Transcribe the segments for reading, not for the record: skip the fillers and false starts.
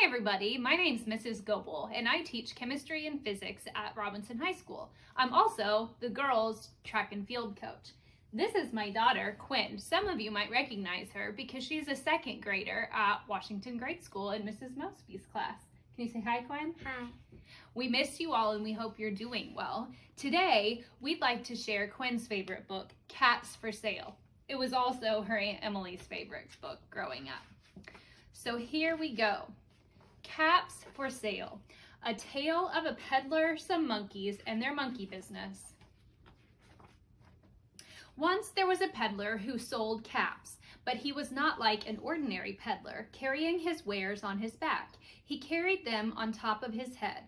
everybody, my name's Mrs. Goebel and I teach chemistry and physics at Robinson High School. I'm also the girls' track and field coach. This is my daughter, Quinn. Some of you might recognize her because she's a second grader at Washington Grade School in Mrs. Mosby's class. Can you say hi, Quinn? Hi. We miss you all and we hope you're doing well. Today, we'd like to share Quinn's favorite book, Caps for Sale. It was also her Aunt Emily's favorite book growing up. So here we go. Caps for Sale, a tale of a peddler, some monkeys, and their monkey business. Once there was a peddler who sold caps, but he was not like an ordinary peddler, carrying his wares on his back. He carried them on top of his head.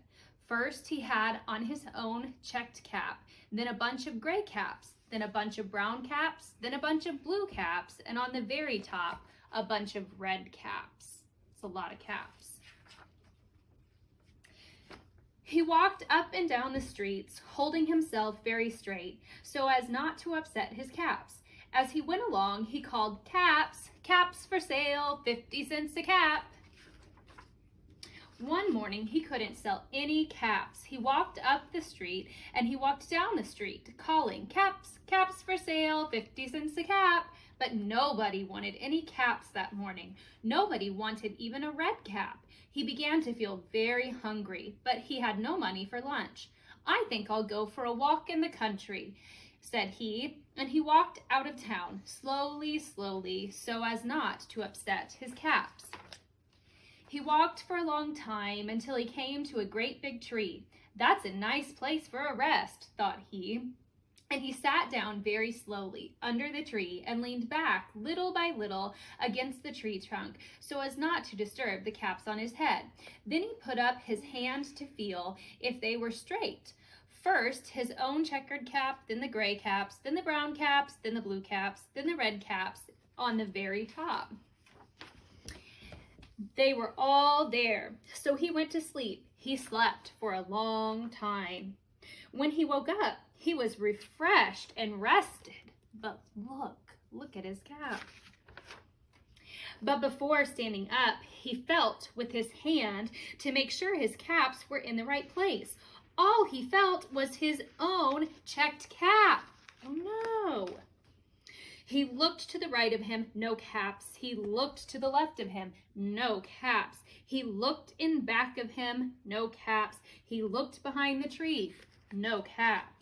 First, he had on his own checked cap, then a bunch of gray caps, then a bunch of brown caps, then a bunch of blue caps, and on the very top, a bunch of red caps. It's a lot of caps. He walked up and down the streets, holding himself very straight, so as not to upset his caps. As he went along, he called, "Caps, caps for sale, 50 cents a cap." One morning, he couldn't sell any caps. He walked up the street and he walked down the street, calling, "Caps, caps for sale, 50 cents a cap." But nobody wanted any caps that morning. Nobody wanted even a red cap. He began to feel very hungry, but he had no money for lunch. "I think I'll go for a walk in the country," said he, and he walked out of town, slowly, so as not to upset his caps. He walked for a long time until he came to a great big tree. "That's a nice place for a rest," thought he. And he sat down very slowly under the tree and leaned back little by little against the tree trunk so as not to disturb the caps on his head. Then he put up his hand to feel if they were straight. First his own checkered cap, then the gray caps, then the brown caps, then the blue caps, then the red caps on the very top. They were all there, so he went to sleep. He slept for a long time. When he woke up, he was refreshed and rested. But look at his cap. But before standing up, he felt with his hand to make sure his caps were in the right place. All he felt was his own checked cap. Oh no! He looked to the right of him, no caps. He looked to the left of him, no caps. He looked in back of him, no caps. He looked behind the tree, no caps.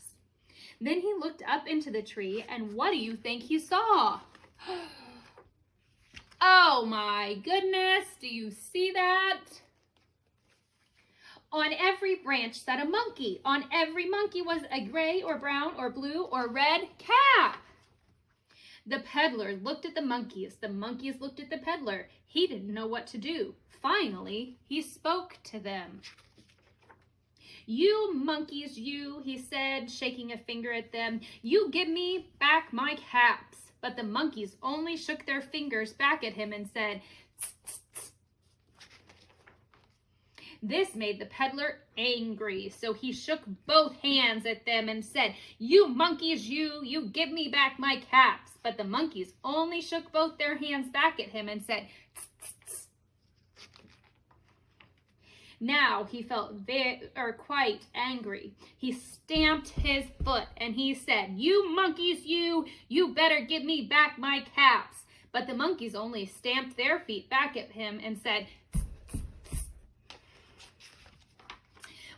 Then he looked up into the tree, and what do you think he saw? Oh my goodness, do you see that? On every branch sat a monkey. On every monkey was a gray or brown or blue or red cap. The peddler looked at the monkeys. The monkeys looked at the peddler. He didn't know what to do. Finally, he spoke to them. "You monkeys, you," he said, shaking a finger at them, "you give me back my caps." But the monkeys only shook their fingers back at him and said, "Tss, tss, tss." This made the peddler angry, so he shook both hands at them and said, "You monkeys, you give me back my caps." But the monkeys only shook both their hands back at him and said, "Tss, tss, tss." Now he felt quite angry. He stamped his foot and he said, "You monkeys, you better give me back my caps." But the monkeys only stamped their feet back at him and said, "Tss, tss, tss."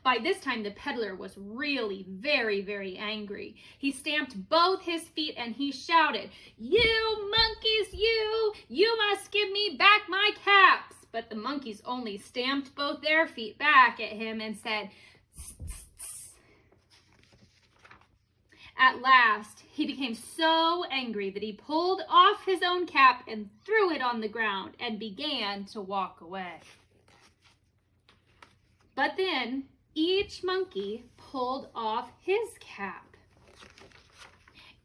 By this time, the peddler was really very angry. He stamped both his feet and he shouted, "You monkeys, you must give me back my caps." But the monkeys only stamped both their feet back at him and said, "Tss, tss, tss." At last, he became so angry that he pulled off his own cap and threw it on the ground and began to walk away. But then each monkey pulled off his cap.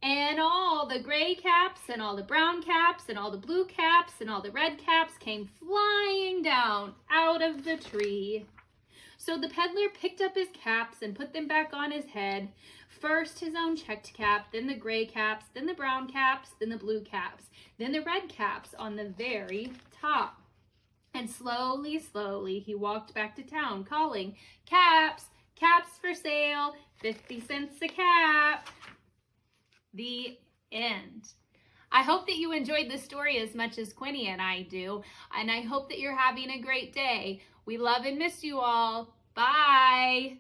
And all the gray caps and all the brown caps and all the blue caps and all the red caps came flying down out of the tree. So the peddler picked up his caps and put them back on his head. First his own checked cap, then the gray caps, then the brown caps, then the blue caps, then the red caps on the very top. And slowly, slowly, he walked back to town calling, "Caps, caps for sale, 50 cents a cap." The end. I hope that you enjoyed this story as much as Quinny and I do, and I hope that you're having a great day. We love and miss you all. Bye.